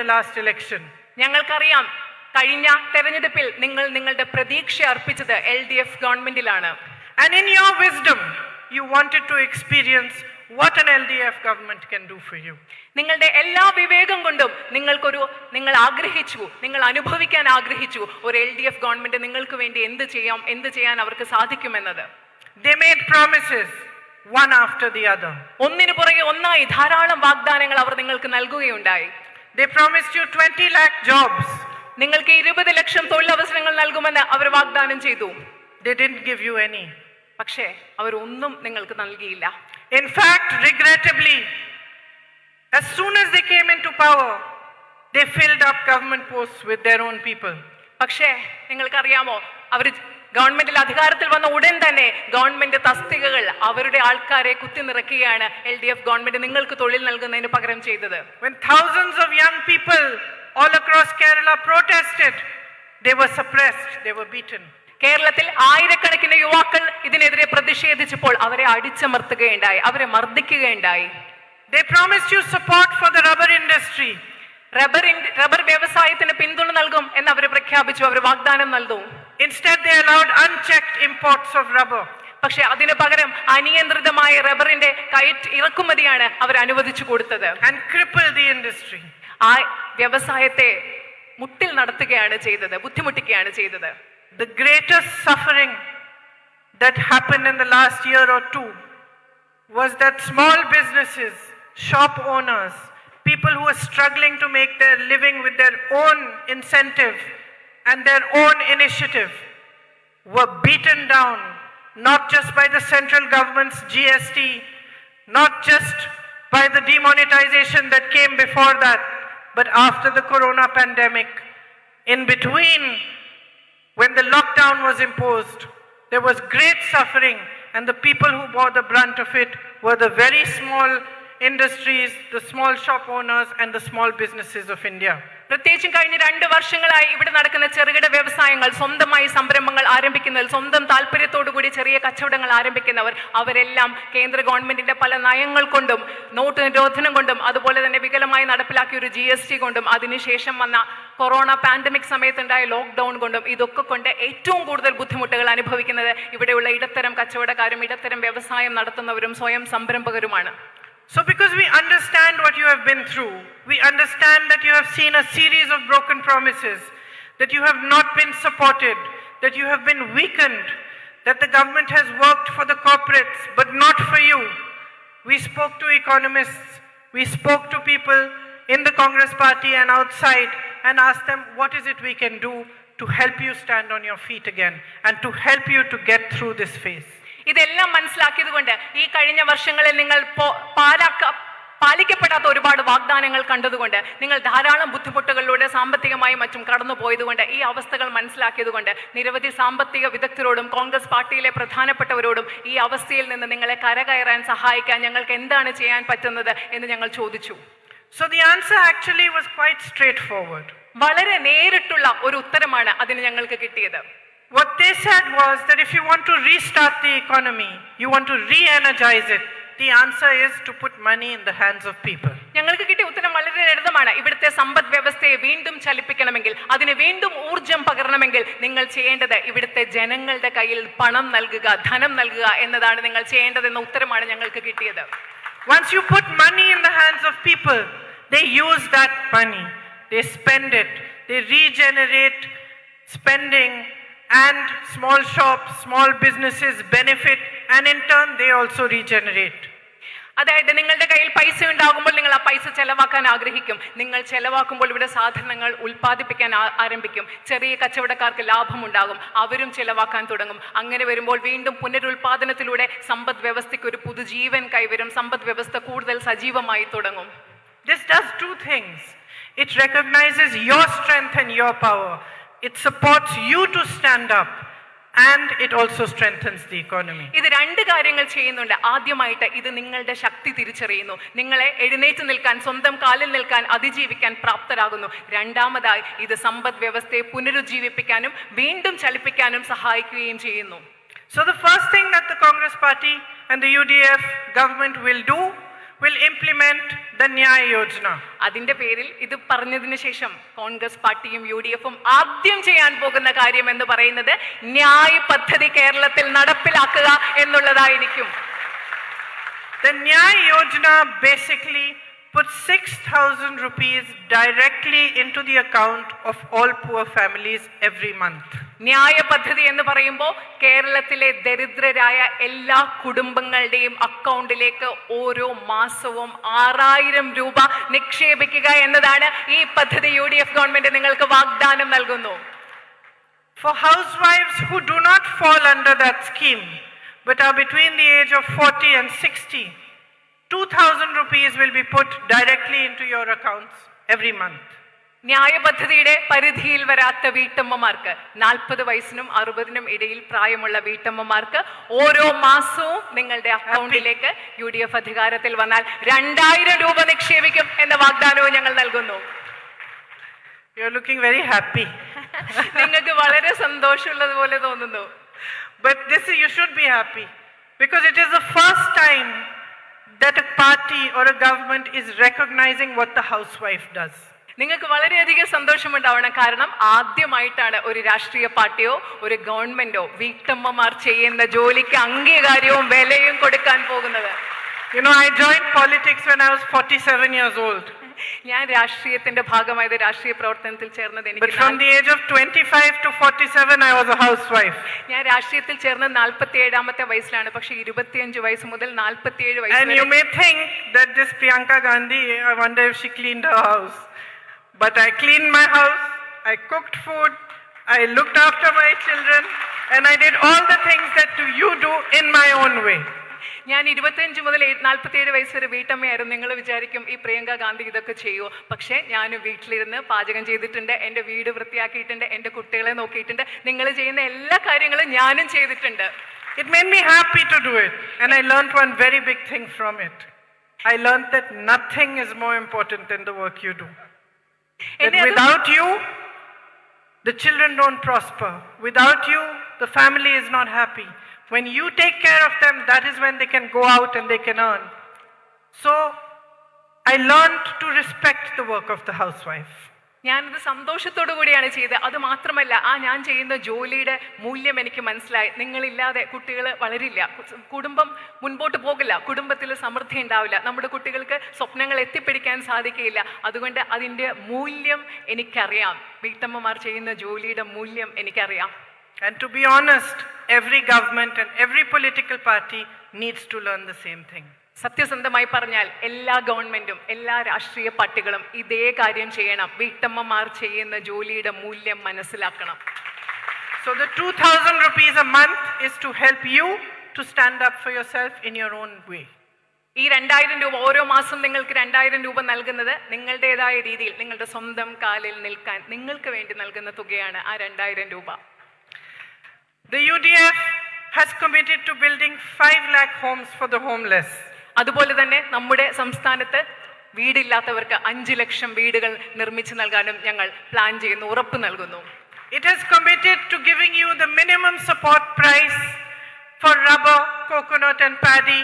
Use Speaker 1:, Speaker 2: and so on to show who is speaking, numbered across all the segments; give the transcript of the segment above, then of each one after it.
Speaker 1: the last election.
Speaker 2: ഞങ്ങൾക്കറിയാം കഴിഞ്ഞ തെരഞ്ഞെടുപ്പിൽ നിങ്ങൾ നിങ്ങളുടെ പ്രതീക്ഷ അർപ്പിച്ചത് LDF ഗവൺമെന്റിലാണ്.
Speaker 1: And in your wisdom, you wanted to experience what an LDF government can do for you.
Speaker 2: നിങ്ങളുടെ എല്ലാ വിവേകം കൊണ്ടും നിങ്ങൾ ആഗ്രഹിച്ചു, നിങ്ങൾ അനുഭവിക്കാൻ ആഗ്രഹിച്ചു ഒരു LDF ഗവൺമെന്റ് നിങ്ങൾക്ക് വേണ്ടി എന്ത് ചെയ്യാൻ അവർക്ക് സാധിക്കുമെന്നത്.
Speaker 1: They made promises one after the other.
Speaker 2: ഒന്നിനു പുറകെ ഒന്നായി ധാരാളം വാഗ്ദാനങ്ങൾ അവർ നിങ്ങൾക്ക് നൽകുകയുണ്ടായി.
Speaker 1: They promised you 20 lakh jobs.
Speaker 2: നിങ്ങൾക്ക് 20 ലക്ഷം തൊഴിലവസരങ്ങൾ നൽകുമെന്ന് അവർ വാഗ്ദാനം ചെയ്തു.
Speaker 1: They didn't give you any.
Speaker 2: പക്ഷേ അവർ ഒന്നും നിങ്ങൾക്ക് നൽകിയില്ല.
Speaker 1: In fact, regrettably, as soon as they came into power, they filled up government posts with their own people.
Speaker 2: പക്ഷേ നിങ്ങൾക്കറിയാമോ, അവർ ഗവൺമെന്റിൽ അധികാരത്തിൽ വന്ന ഉടൻ തന്നെ ഗവൺമെന്റ് തസ്തികകൾ അവരുടെ ആൾക്കാരെ കുത്തി നിറയ്ക്കുകയാണ് LDF ഗവൺമെന്റ് നിങ്ങൾക്ക് തൊഴിൽ നൽകുന്നതിന് പകരം ചെയ്തത്.
Speaker 1: When thousands of young people all across Kerala protested, they were suppressed, they were beaten.
Speaker 2: കേരളത്തിൽ ആയിരക്കണക്കിന് യുവാക്കൾ ഇതിനെതിരെ പ്രതിഷേധിച്ചപ്പോൾ അവരെ അടിച്ചമർത്തുകയുണ്ടായി, അവരെ മർദ്ദിക്കുകയുണ്ടായി.
Speaker 1: They promised you support for the rubber industry.
Speaker 2: Rubber വ്യവസായത്തിന് പിന്തുണ നൽകും എന്ന് അവർ പ്രഖ്യാപിച്ചു, അവർ വാഗ്ദാനം നൽകു.
Speaker 1: Instead, they allowed unchecked imports of rubber.
Speaker 2: പക്ഷെ അതിനു പകരം അനിയന്ത്രിതമായ റബ്ബറിന്റെ ഇറക്കുമതിയാണ് അവർ അനുവദിച്ചു കൊടുത്തത്.
Speaker 1: And crippled the industry.
Speaker 2: ആ വ്യവസായത്തെ മുട്ടിൽ നടത്തുകയാണ് ചെയ്തത്, ബുദ്ധിമുട്ടിക്കുകയാണ് ചെയ്തത്.
Speaker 1: The greatest suffering that happened in the last year or two was that small businesses, shop owners, people who were struggling to make their living with their own incentive and their own initiative were beaten down, not just by the central government's GST, not just by the demonetization that came before that, but after the corona pandemic. In between, when the lockdown was imposed, there was great suffering, and the people who bore the brunt of it were the very small industries, the small shop owners and the small businesses of India.
Speaker 2: പ്രത്യേകിച്ചും കഴിഞ്ഞ 2 വർഷങ്ങളായി ഇവിടെ നടക്കുന്ന ചെറുകിട വ്യവസായങ്ങൾ, സ്വന്തമായി സംരംഭങ്ങൾ ആരംഭിക്കുന്നവർ, സ്വന്തം താല്പര്യത്തോടുകൂടി ചെറിയ കച്ചവടങ്ങൾ ആരംഭിക്കുന്നവർ, അവരെല്ലാം കേന്ദ്ര ഗവൺമെന്റിന്റെ പല നയങ്ങൾ കൊണ്ടും നോട്ട് നിരോധനം കൊണ്ടും അതുപോലെ തന്നെ വികലമായി നടപ്പിലാക്കിയ ഒരു GST കൊണ്ടും അതിനുശേഷം വന്ന കൊറോണ പാൻഡമിക് സമയത്തുണ്ടായ ലോക്ക്ഡൌൺ കൊണ്ടും ഇതൊക്കെ കൊണ്ട് ഏറ്റവും കൂടുതൽ ബുദ്ധിമുട്ടുകൾ അനുഭവിക്കുന്നത് ഇവിടെയുള്ള ഇടത്തരം കച്ചവടക്കാരും ഇടത്തരം വ്യവസായം നടത്തുന്നവരും സ്വയം സംരംഭകരുമാണ്.
Speaker 1: So because we understand what you have been through, we understand that you have seen a series of broken promises, that you have not been supported, that you have been weakened, that the government has worked for the corporates but not for you. We spoke to economists, we spoke to people in the Congress party and outside and asked them, what is it we can do to help you stand on your feet again and to help you to get through this phase?
Speaker 2: ഇതെല്ലാം മനസ്സിലാക്കിയത് കൊണ്ട് ഈ കഴിഞ്ഞ വർഷങ്ങളിൽ നിങ്ങൾ പാലിക്കപ്പെടാത്ത ഒരുപാട് വാഗ്ദാനങ്ങൾ കണ്ടതുകൊണ്ട്, നിങ്ങൾ ധാരാളം ബുദ്ധിമുട്ടുകളിലൂടെ സാമ്പത്തികമായും മറ്റും കടന്നു പോയതുകൊണ്ട്, ഈ അവസ്ഥകൾ മനസ്സിലാക്കിയതുകൊണ്ട് നിരവധി സാമ്പത്തിക വിദഗ്ധരോടും കോൺഗ്രസ് പാർട്ടിയിലെ പ്രധാനപ്പെട്ടവരോടും ഈ അവസ്ഥയിൽ നിന്ന് നിങ്ങളെ കരകയറാൻ സഹായിക്കാൻ ഞങ്ങൾക്ക് എന്താണ് ചെയ്യാൻ പറ്റുന്നത് എന്ന് ഞങ്ങൾ ചോദിച്ചു.
Speaker 1: So the answer actually was quite straightforward.
Speaker 2: വളരെ നേരിട്ടുള്ള ഒരു ഉത്തരമാണ് അതിന് ഞങ്ങൾക്ക് കിട്ടിയത്.
Speaker 1: What they said was that if you want to restart the economy, you want to re-energize it, the answer is to put money in the hands of people.
Speaker 2: ഞങ്ങൾക്ക് കിട്ടിയ ഉത്തരം വളരെ ലളിതമാണ്. ഇവിടുത്തെ സമ്പദ് വ്യവസ്ഥയെ വീണ്ടും ചലിപ്പിക്കണമെങ്കിൽ, അതിന് വീണ്ടും ഊർജം പകരണമെങ്കിൽ നിങ്ങൾ ചെയ്യേണ്ടത് ഇവിടുത്തെ ജനങ്ങളുടെ കയ്യിൽ പണം നൽകുക, ധനം നൽകുക എന്നതാണ് നിങ്ങൾ ചെയ്യേണ്ടതെന്ന ഉത്തരമാണ് ഞങ്ങൾക്ക് കിട്ടിയത്.
Speaker 1: Once you put money in the hands of people, they use that money, they spend it, they regenerate spending, and small shops, small businesses benefit, and in turn they also regenerate.
Speaker 2: അതായത് നിങ്ങളുടെ കയ്യിൽ പൈസ ഉണ്ടാകുമ്പോൾ നിങ്ങൾ ആ പൈസ ചെലവാക്കാൻ ആഗ്രഹിക്കും. നിങ്ങൾ ചെലവാക്കുമ്പോൾ ഇവിടെ സാധനങ്ങൾ ഉൽപ്പാദിപ്പിക്കാൻ ആരംഭിക്കും. ചെറിയ കച്ചവടക്കാർക്ക് ലാഭമുണ്ടാകും, അവരും ചെലവാക്കാൻ തുടങ്ങും. അങ്ങനെ വരുമ്പോൾ വീണ്ടും പുനരുൽപാദനത്തിലൂടെ സമ്പദ് വ്യവസ്ഥയ്ക്ക് ഒരു പുതുജീവൻ കൈവരും, സമ്പദ് വ്യവസ്ഥ കൂടുതൽ സജീവമായി തുടങ്ങും.
Speaker 1: This does two things. It recognizes your strength and your power. It supports you to stand up, and it also strengthens the economy.
Speaker 2: ഇത് 2 കാര്യങ്ങൾ ചെയ്യുന്നുണ്ട്. ആദ്യമായിട്ട് ഇത് നിങ്ങളുടെ ശക്തി തിരിച്ചറിയുന്നു, നിങ്ങളെ എഴുന്നേറ്റ് നിൽക്കാൻ, സ്വന്തം കാലിൽ നിൽക്കാൻ, അതിജീവിക്കാൻ പ്രാപ്തരാകുന്നു. രണ്ടാമതായി ഇത് സമ്പദ് വ്യവസ്ഥയെ പുനരുജ്ജീവിപ്പിക്കാനും വീണ്ടും ചലിപ്പിക്കാനും സഹായിക്കുകയും ചെയ്യുന്നു.
Speaker 1: So the first thing that the Congress party and the UDF government will do will implement the Nyaya Yojana.
Speaker 2: അതിന്റെ പേരിൽ ഇത് പറഞ്ഞതിന് ശേഷം കോൺഗ്രസ് പാർട്ടിയും UDF-ഉം ആദ്യം ചെയ്യാൻ പോകുന്ന കാര്യം എന്ന് പറയുന്നത് ന്യായ് പദ്ധതി കേരളത്തിൽ നടപ്പിലാക്കുക എന്നുള്ളതായിരിക്കും.
Speaker 1: The Nyaya Yojana basically puts 6,000 rupees directly into the account of all poor families every month.
Speaker 2: ന്യായ പദ്ധതി എന്ന് പറയുമ്പോൾ കേരളത്തിലെ ദരിദ്രരായ എല്ലാ കുടുംബങ്ങളുടെയും അക്കൗണ്ടിലേക്ക് ഓരോ മാസവും 6,000 രൂപ നിക്ഷേപിക്കുക എന്നതാണ് ഈ പദ്ധതി UDF ഗവൺമെന്റ് നിങ്ങൾക്ക് വാഗ്ദാനം നൽകുന്നു.
Speaker 1: For housewives who do not fall under that scheme but are between the age of 40 and 60, 2,000 rupees will be put directly into your accounts every month.
Speaker 2: ന്യായ പദ്ധതിയുടെ പരിധിയിൽ വരാത്ത വീട്ടമ്മമാർക്ക് 40 വയസ്സിനും 60നും ഇടയിൽ പ്രായമുള്ള വീട്ടമ്മമാർക്ക് ഓരോ മാസവും നിങ്ങളുടെ അക്കൗണ്ടിലേക്ക് UDF അധികാരത്തിൽ വന്നാൽ 2,000 രൂപ നിക്ഷേപിക്കും എന്ന വാഗ്ദാനവും ഞങ്ങൾ നൽകുന്നു.
Speaker 1: You are looking very happy.
Speaker 2: നിങ്ങൾക്ക് വളരെ സന്തോഷമുള്ളതുപോലെ തോന്നുന്നു.
Speaker 1: But you should be happy because it is the first time that a party or a government is recognizing what the housewife does.
Speaker 2: നിങ്ങൾക്ക് വളരെയധികം സന്തോഷമുണ്ടാവണം. കാരണം ആദ്യമായിട്ടാണ് ഒരു രാഷ്ട്രീയ പാർട്ടിയോ ഒരു ഗവൺമെന്റോ വീട്ടമ്മമാർ ചെയ്യുന്ന ജോലിക്ക് അംഗീകാരവും വിലയും കൊടുക്കാൻ പോകുന്നത്.
Speaker 1: You know, I joined politics when I was 47 years old.
Speaker 2: ഞാൻ രാഷ്ട്രീയത്തിന്റെ ഭാഗമായത് രാഷ്ട്രീയ പ്രവർത്തനത്തിൽ ചേർന്നത്
Speaker 1: But from the age of 25 to 47 I was a housewife.
Speaker 2: ഞാൻ രാഷ്ട്രീയത്തിൽ ചേർന്നത് 47ാമത്തെ വയസ്സിലാണ്. പക്ഷേ 25 വയസ്സ് മുതൽ 47 വയസ്സ്
Speaker 1: And you may think that this Priyanka Gandhi, I wonder if she cleaned her house. But I cleaned my house, I cooked food, I looked after my children, and I did all the things that you do in my own way.
Speaker 2: ഞാൻ 25 മുതൽ 47 വയസ്സ് വരെ വീട്ടമ്മയായിരുന്നു. നിങ്ങൾ വിചാരിക്കും ഈ പ്രിയങ്ക ഗാന്ധി ഇതൊക്കെ ചെയ്യുമോ? പക്ഷേ ഞാൻ വീട്ടിലിരുന്ന് പാചകം ചെയ്തിട്ടുണ്ട്, എൻ്റെ വീട് വൃത്തിയാക്കിയിട്ടുണ്ട്, എൻ്റെ കുട്ടികളെ നോക്കിയിട്ടുണ്ട്. നിങ്ങൾ ചെയ്യുന്ന എല്ലാ കാര്യങ്ങളും ഞാനും ചെയ്തിട്ടുണ്ട്.
Speaker 1: It made me happy to do it, and I learned one very big thing from it. I learned that nothing is more important than the work you do. That without you, the children don't prosper. Without you, the family is not happy. When you take care of them, that is when they can go out and they can earn. So, I learned to respect the work of the housewife.
Speaker 2: ഞാനത് സന്തോഷത്തോടു കൂടിയാണ് ചെയ്തത്. അത് മാത്രമല്ല, ഞാൻ ചെയ്യുന്ന ജോലിയുടെ മൂല്യം എനിക്ക് മനസ്സിലായി. നിങ്ങളില്ലാതെ കുട്ടികൾ വളരില്ല, കുടുംബം മുൻപോട്ട് പോകില്ല, കുടുംബത്തിൽ സമൃദ്ധി ഉണ്ടാവില്ല, നമ്മുടെ കുട്ടികൾക്ക് സ്വപ്നങ്ങൾ എത്തിപ്പിടിക്കാൻ സാധിക്കില്ല. അതുകൊണ്ട് അതിൻ്റെ മൂല്യം എനിക്കറിയാം. വീട്ടമ്മമാർ ചെയ്യുന്ന ജോലിയുടെ മൂല്യം എനിക്കറിയാം.
Speaker 1: And to be honest, every government and every political party needs to learn the same thing.
Speaker 2: സത്യസന്ധമായി പറഞ്ഞാൽ എല്ലാ ഗവൺമെന്റും എല്ലാ രാഷ്ട്രീയ പാർട്ടികളും ഇതേ കാര്യം ചെയ്യണം. വീട്ടമ്മമാർ ചെയ്യുന്ന ജോലിയുടെ മൂല്യം മനസ്സിലാക്കണം.
Speaker 1: So the 2,000 rupees a month is to help you to stand up for yourself in your own way.
Speaker 2: ഈ 2,000 രൂപ ഓരോ മാസം നിങ്ങൾക്ക് 2,000 രൂപ നൽകുന്നത് നിങ്ങളുടേതായ രീതിയിൽ നിങ്ങളുടെ സ്വന്തം കാലിൽ നിൽക്കാൻ നിങ്ങൾക്ക് വേണ്ടി നൽകുന്ന തുകയാണ് ആ 2,000 രൂപ.
Speaker 1: The UDF has committed to building 5 lakh homes for the homeless.
Speaker 2: അതുപോലെ തന്നെ നമ്മുടെ സംസ്ഥാനത്ത് വീടില്ലാത്തവർക്ക് 5 ലക്ഷം വീടുകൾ നിർമ്മിച്ചു നൽകാനും ഞങ്ങൾ പ്ലാൻ ചെയ്യുന്നു, ഉറപ്പ് നൽകുന്നു.
Speaker 1: It has committed to giving you the minimum support price for rubber, coconut and paddy,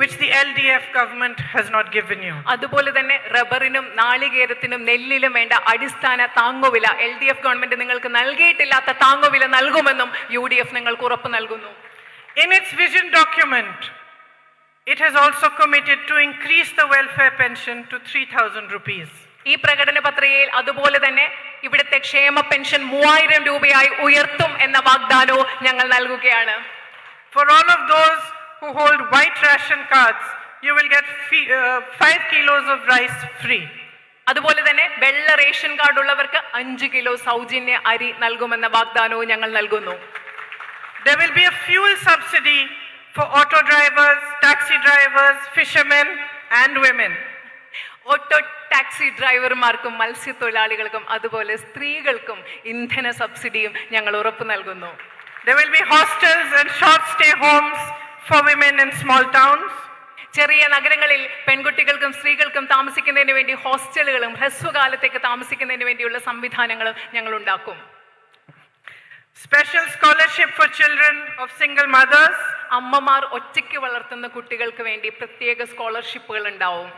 Speaker 1: which the LDF government has not given you.
Speaker 2: അതുപോലെ തന്നെ റബ്ബറിനും നാളികേരത്തിനും നെല്ലിലും വേണ്ട അടിസ്ഥാന താങ്ങുവില LDF ഗവൺമെന്റ് നിങ്ങൾക്ക് നൽകിയിട്ടില്ലാത്ത താങ്ങുവില നൽകുമെന്നും UDF നിങ്ങൾക്ക് ഉറപ്പ് നൽകുന്നു.
Speaker 1: In its vision document, it has also committed to increase the welfare pension to 3,000 rupees.
Speaker 2: ഈ പ്രകടന പത്രികയിൽ അതുപോലെ തന്നെ ഇവിടുത്തെ ക്ഷേമ പെൻഷൻ 3,000 രൂപയായി ഉയർത്തും എന്ന വാഗ്ദാനവും ഞങ്ങൾ നൽകുകയാണ്.
Speaker 1: For all of those who hold white ration cards, you will get 5 kilos of rice free.
Speaker 2: അതുപോലെ തന്നെ വെള്ള റേഷൻ കാർഡ് ഉള്ളവർക്ക് 5 കിലോ സൗജന്യ അരി നൽകുമെന്ന വാഗ്ദാനവും ഞങ്ങൾ നൽകുന്നു.
Speaker 1: There will be a fuel subsidy for auto drivers, taxi drivers, fishermen and women.
Speaker 2: Auto taxi ഡ്രൈവർമാർക്കും മത്സ്യത്തൊഴിലാളികൾക്കും അതുപോലെ സ്ത്രീകൾക്കും ഇന്ധന സബ്സിഡിയും ഞങ്ങൾ ഉറപ്പ് നൽകുന്നു.
Speaker 1: There will be hostels and short stay homes for women in small towns.
Speaker 2: ചെറിയ നഗരങ്ങളിൽ പെൺകുട്ടികൾക്കും സ്ത്രീകൾക്കും താമസിക്കുന്നതിന് വേണ്ടി ഹോസ്റ്റലുകളും ഹ്രസ്വകാലത്തേക്ക് താമസിക്കുന്നതിന് വേണ്ടിയുള്ള സംവിധാനങ്ങളും ഞങ്ങൾ ഉണ്ടാക്കും.
Speaker 1: special scholarship for children of single mothers,
Speaker 2: അമ്മമാർ ഒറ്റയ്ക്ക് വളർത്തുന്ന കുട്ടികൾക്ക് വേണ്ടി പ്രത്യേക സ്കോളർഷിപ്പുകൾ ഉണ്ടാവും.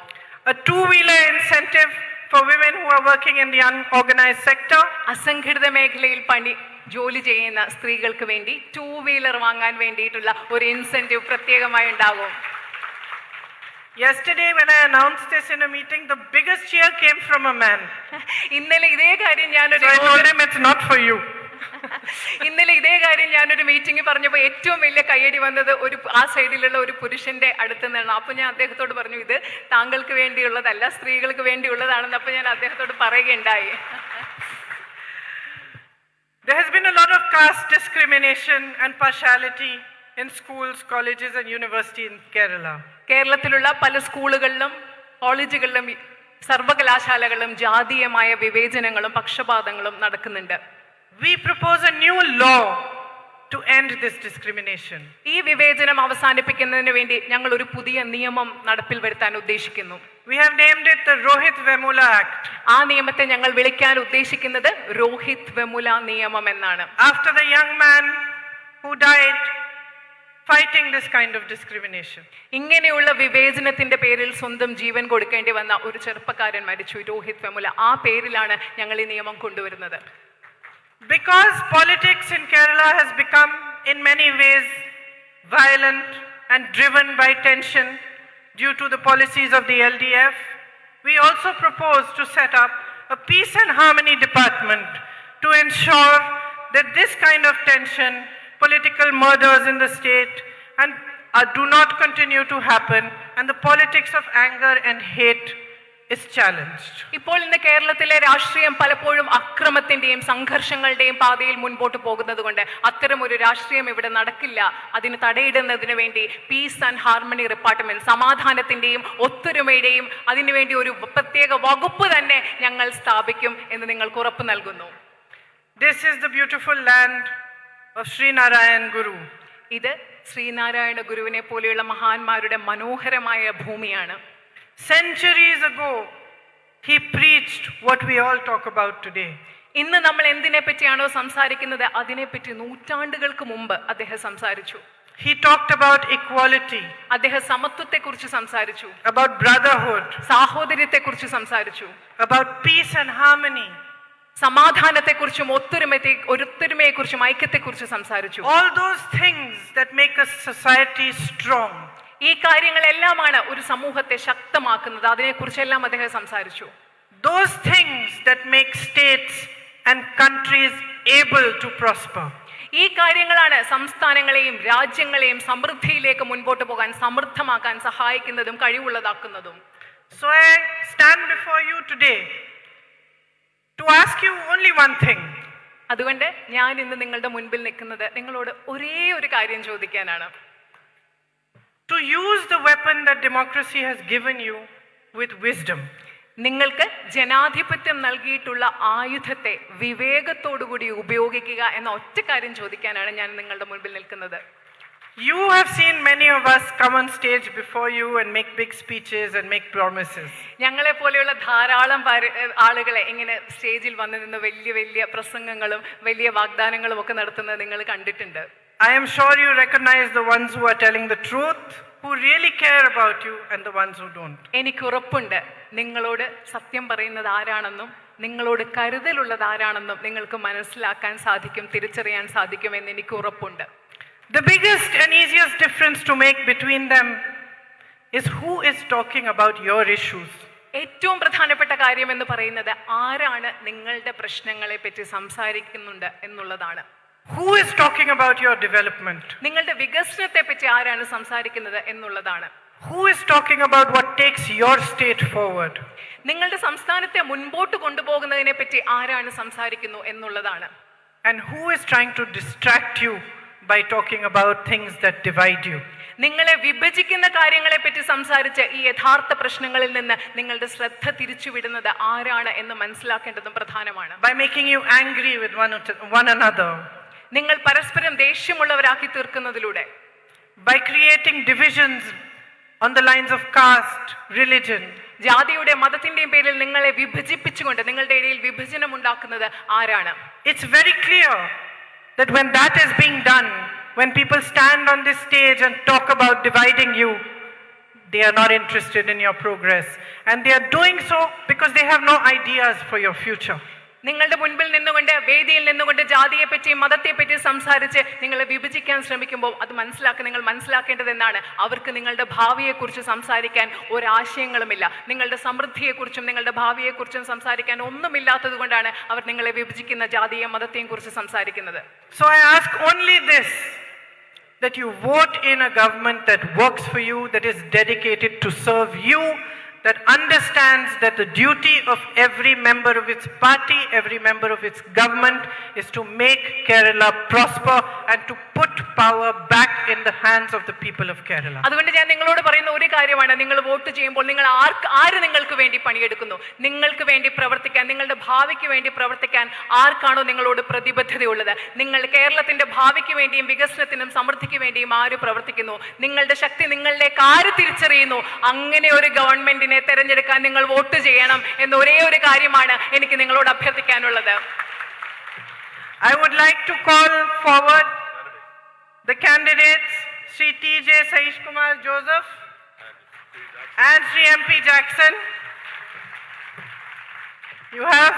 Speaker 1: a two-wheeler incentive for women who are working in the unorganized sector,
Speaker 2: അസംഘടിത മേഖലയിൽ ജോലി ചെയ്യുന്ന സ്ത്രീകൾക്ക് വേണ്ടി 2-വീലർ വാങ്ങാൻ വേണ്ടിയിട്ടുള്ള ഒരു ഇൻസെന്റീവ് പ്രത്യേകമായി ഉണ്ടാകും.
Speaker 1: Yesterday when I announced this in a meeting, the biggest cheer came from a man.
Speaker 2: ഇന്നലെ ഇതേ കാര്യം
Speaker 1: So I told him it's not for you.
Speaker 2: ഞാനൊരു മീറ്റിംഗ് പറഞ്ഞപ്പോൾ ഏറ്റവും വലിയ കയ്യടി വന്നത് ആ സൈഡിലുള്ള ഒരു പുരുഷന്റെ അടുത്ത് നിന്നാണ്. അപ്പൊ ഞാൻ അദ്ദേഹത്തോട് പറഞ്ഞു, ഇത് താങ്കൾക്ക് വേണ്ടിയുള്ളതല്ല, സ്ത്രീകൾക്ക് വേണ്ടിയുള്ളതാണെന്ന്. അപ്പൊ ഞാൻ അദ്ദേഹത്തോട് പറയുകയുണ്ടായി.
Speaker 1: There has been a lot of caste discrimination and partiality in schools, colleges and universities in Kerala.
Speaker 2: കേരളത്തിലുള്ള പല സ്കൂളുകളിലും കോളേജുകളിലും സർവകലാശാലകളിലും ജാതീയമായ വിവേചനങ്ങളും പക്ഷപാതങ്ങളും നടക്കുന്നുണ്ട്.
Speaker 1: We propose a new law to end this discrimination.
Speaker 2: ഈ വിവേചനം അവസാനിപ്പിക്കുന്നതിന് വേണ്ടി ഞങ്ങൾ ഒരു പുതിയ നിയമം നടപ്പിൽ വരുത്താൻ ഉദ്ദേശിക്കുന്നു.
Speaker 1: We have named it the Rohit Vemula Act.
Speaker 2: ആ നിയമത്തെ ഞങ്ങൾ വിളിക്കാൻ ഉദ്ദേശിക്കുന്നത് രോഹിത് വെമുല നിയമം എന്നാണ്.
Speaker 1: After the young man who died fighting this kind of discrimination.
Speaker 2: ഇങ്ങനെയുള്ള വിവേചനത്തിന്റെ പേരിൽ സ്വന്തം ജീവൻ കൊടുക്കേണ്ടി വന്ന ഒരു ചെറുപ്പക്കാരൻ മരിച്ചു, രോഹിത് വെമുല. ആ പേരിലാണ് ഞങ്ങൾ ഈ നിയമം കൊണ്ടുവരുന്നത്.
Speaker 1: Because politics in Kerala has become in many ways violent and driven by tension due to the policies of the LDF, we also propose to set up a peace and harmony department to ensure that this kind of tension, political murders in the state and do not continue to happen, and the politics of anger and hate is challenged.
Speaker 2: ഇപ്പോൾ ഇന്ന് കേരളത്തിലെ രാഷ്ട്രീയം പലപ്പോഴും അക്രമത്തിന്റെയും സംഘർഷങ്ങളുടെയും പാതയിൽ മുൻപോട്ട് പോകുന്നത് കൊണ്ട് അത്തരം ഒരു രാഷ്ട്രീയം ഇവിടെ നടക്കില്ല. അതിന് തടയിടുന്നതിന് വേണ്ടി പീസ് ആൻഡ് ഹാർമണി ഡിപ്പാർട്ട്മെന്റ്, സമാധാനത്തിന്റെയും ഒത്തൊരുമയുടെയും അതിനുവേണ്ടി ഒരു പ്രത്യേക വകുപ്പ് തന്നെ ഞങ്ങൾ സ്ഥാപിക്കും എന്ന് നിങ്ങൾക്ക് ഉറപ്പ് നൽകുന്നു.
Speaker 1: This is the beautiful land of Sri Narayan Guru.
Speaker 2: ഇത് ശ്രീനാരായണ ഗുരുവിനെ പോലെയുള്ള മഹാന്മാരുടെ മനോഹരമായ ഭൂമിയാണ്.
Speaker 1: Centuries ago, he preached what we all talk about today.
Speaker 2: ഇന്ന് നമ്മൾ എന്തിനെ പറ്റിയാണോ സംസാരിക്കുന്നത് അതിനെപ്പറ്റി നൂറ്റാണ്ടുകൾക്ക് മുമ്പ് അദ്ദേഹം സംസാരിച്ചു.
Speaker 1: He talked about equality,
Speaker 2: അദ്ദേഹം സമത്വത്തെക്കുറിച്ച് സംസാരിച്ചു,
Speaker 1: about brotherhood,
Speaker 2: സാഹോദര്യത്തെക്കുറിച്ച് സംസാരിച്ചു,
Speaker 1: about peace and harmony.
Speaker 2: സമാധാനത്തെക്കുറിച്ചും ഒത്തൊരുമയെക്കുറിച്ചും ഐക്യത്തെക്കുറിച്ച് സംസാരിച്ചു.
Speaker 1: All those things that make a society strong.
Speaker 2: ഈ കാര്യങ്ങളെല്ലാമാണ് ഒരു സമൂഹത്തെ ശക്തമാക്കുന്നത്. അതിനെക്കുറിച്ചെല്ലാം അദ്ദേഹം സംസാരിച്ചു.
Speaker 1: Those things that make states and countries able to prosper.
Speaker 2: ഈ കാര്യങ്ങളാണ് സംസ്ഥാനങ്ങളെയും രാജ്യങ്ങളെയും സമൃദ്ധിയിലേക്ക് മുൻപോട്ട് പോകാൻ സമൃദ്ധമാക്കാൻ സഹായിക്കുന്നതും കഴിവുള്ളതാക്കുന്നതും.
Speaker 1: So I stand before you today to ask you only one thing.
Speaker 2: അതുകൊണ്ട് ഞാൻ ഇന്ന് നിങ്ങളുടെ മുൻപിൽ നിൽക്കുന്നത് നിങ്ങളോട് ഒരേ ഒരു കാര്യം ചോദിക്കാനാണ്.
Speaker 1: To use the weapon that democracy has given you with wisdom.
Speaker 2: നിങ്ങൾക്ക് ജനാധിപത്യം നൽകിയിട്ടുള്ള ആയുധത്തെ വിവേകത്തോടുകൂടി ഉപയോഗിക്കുക എന്ന ഒറ്റ കാര്യം ചോദിക്കാനാണ് ഞാൻ നിങ്ങളുടെ മുൻപിൽ നിൽക്കുന്നത്.
Speaker 1: You have seen many of us come on stage before you and make big speeches and make promises.
Speaker 2: ഞങ്ങളെ പോലെയുള്ള ധാരാളം ആളുകളെ ഇങ്ങനെ സ്റ്റേജിൽ വന്നു നിന്ന് വലിയ വലിയ പ്രസംഗങ്ങളും വലിയ വാഗ്ദാനങ്ങളും ഒക്കെ നടത്തുന്നത് നിങ്ങൾ കണ്ടിട്ടുണ്ട്.
Speaker 1: I am sure you recognize the ones who are telling the truth, who really care about you, and the ones who don't.
Speaker 2: എനിക്ക് ഉറപ്പുണ്ട് നിങ്ങളോട് സത്യം പറയുന്നത് ആരാണെന്നും നിങ്ങളോട് കരുതലുള്ളത് ആരാണെന്നും നിങ്ങൾക്ക് മനസ്സിലാക്കാൻ സാധിക്കും, തിരിച്ചറിയാൻ സാധിക്കും എന്ന് എനിക്ക് ഉറപ്പുണ്ട്.
Speaker 1: The biggest and easiest difference to make between them is who is talking about your issues.
Speaker 2: ഏറ്റവും പ്രധാനപ്പെട്ട കാര്യം എന്ന് പറയുന്നത് ആരാണ് നിങ്ങളുടെ പ്രശ്നങ്ങളെ പറ്റി സംസാരിക്കുന്നുണ്ട് എന്നുള്ളതാണ്.
Speaker 1: Who is talking about your development?
Speaker 2: നിങ്ങളുടെ വികസനത്തെ പറ്റി ആരാണ് സംസാരിക്കുന്നത് എന്നുള്ളതാണ്.
Speaker 1: Who is talking about what takes your state forward?
Speaker 2: നിങ്ങളുടെ സംസ്ഥാനത്തെ മുൻപോട്ട് കൊണ്ടുപോകുന്നതിനെ പറ്റി ആരാണ് സംസാരിക്കുന്നു എന്നുള്ളതാണ്.
Speaker 1: And who is trying to distract you by talking about things that divide you?
Speaker 2: നിങ്ങളെ വിഭജിക്കുന്ന കാര്യങ്ങളെ പറ്റി സംസാരിച്ച് ഈ യഥാർത്ഥ പ്രശ്നങ്ങളിൽ നിന്ന് നിങ്ങളുടെ ശ്രദ്ധ തിരിച്ചുവിടുന്നത് ആരാണ് എന്ന് മനസ്സിലാക്കേണ്ടതും പ്രധാനമാണ്.
Speaker 1: By making you angry with one another.
Speaker 2: നിങ്ങൾ പരസ്പരം ദേഷ്യമുള്ളവരാക്കി തീർക്കുന്നതിലൂടെ.
Speaker 1: By creating divisions on the lines of caste, religion.
Speaker 2: ജാതിയുടെ മതത്തിന്റെയും പേരിൽ നിങ്ങളെ വിഭജിപ്പിച്ചുകൊണ്ട് നിങ്ങളുടെ ഇടയിൽ വിഭജനം ഉണ്ടാക്കുന്നത് ആരാണ്?
Speaker 1: It's very clear that when that is being done, when people stand on this stage and talk about dividing you, they are not interested in your progress. And they are doing so because they have no ideas for your future.
Speaker 2: നിങ്ങളുടെ മുൻപിൽ നിന്നുകൊണ്ട് വേദിയിൽ നിന്നുകൊണ്ട് ജാതിയെപ്പറ്റിയും മതത്തെപ്പറ്റിയും സംസാരിച്ച് നിങ്ങളെ വിഭജിക്കാൻ ശ്രമിക്കുമ്പോൾ അത് നിങ്ങൾ മനസ്സിലാക്കേണ്ടത് എന്നാണ്, അവർക്ക് നിങ്ങളുടെ ഭാവിയെക്കുറിച്ച് സംസാരിക്കാൻ ഒരാശയങ്ങളുമില്ല. നിങ്ങളുടെ സമൃദ്ധിയെക്കുറിച്ചും നിങ്ങളുടെ ഭാവിയെക്കുറിച്ചും സംസാരിക്കാൻ ഒന്നുമില്ലാത്തത് കൊണ്ടാണ് അവർ നിങ്ങളെ വിഭജിക്കുന്ന ജാതിയെയും മതത്തെയും കുറിച്ച് സംസാരിക്കുന്നത്.
Speaker 1: So I ask only this, that you vote in a government that works for you, that is dedicated to serve you, that understands that the duty of every member of its party, every member of its government is to make Kerala prosper and to put power back in the hands of the people of Kerala.
Speaker 2: അതുകൊണ്ട് ഞാൻ നിങ്ങളോട് പറയുന്ന ഒരു കാര്യമാണ്, നിങ്ങൾ vote ചെയ്യുമ്പോൾ നിങ്ങൾ ആര് നിങ്ങൾക്ക് വേണ്ടി പണിയെടുക്കുന്നു, നിങ്ങൾക്ക് വേണ്ടി പ്രവർത്തിക്കാൻ, നിങ്ങളുടെ ഭാവിക്ക് വേണ്ടി പ്രവർത്തിക്കാൻ ആർക്കാണോ നിങ്ങളോട് പ്രതിബദ്ധതയുള്ളത്, നിങ്ങൾ കേരളത്തിന്റെ ഭാവിക്ക് വേണ്ടിയും വികസനത്തിനും സമൃദ്ധിക്ക് വേണ്ടിയും ആര് പ്രവർത്തിക്കുന്നു, നിങ്ങളുടെ ശക്തി നിങ്ങളിലേക്ക് ആര് തിരിച്ചറിയുന്നു, അങ്ങനെ ഒരു ഗവൺമെന്റിനെ തെരഞ്ഞെടുക്കാൻ നിങ്ങൾ വോട്ട് ചെയ്യണം എന്ന ഒരേ ഒരു കാര്യമാണ് എനിക്ക് നിങ്ങളോട് അഭ്യർത്ഥിക്കാനുള്ളത്.
Speaker 1: I would like to call forward the candidates, Sri T.J. Saish Kumar Joseph and Sri M.P. Jackson. You have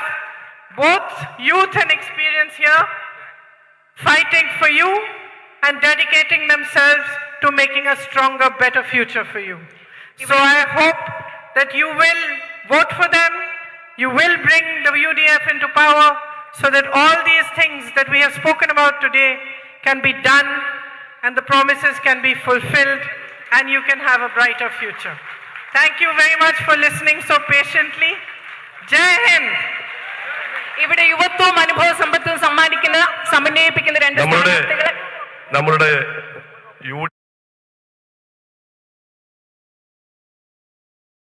Speaker 1: both youth and experience here, fighting for you and dedicating themselves to making a stronger, better future for you. So I hope that you will vote for them, you will bring the UDF into power, so that all these things that we have spoken about today can be done and the promises can be fulfilled and you can have a brighter future. Thank you very much for listening so patiently. Jai Hind.
Speaker 2: ഇവിടെ യുവത്വവും അനുഭവ സമ്പത്തും സമ്മാനിക്കുന്ന സമന്വയിപ്പിക്കുന്ന രണ്ട്
Speaker 3: നമ്മുടെ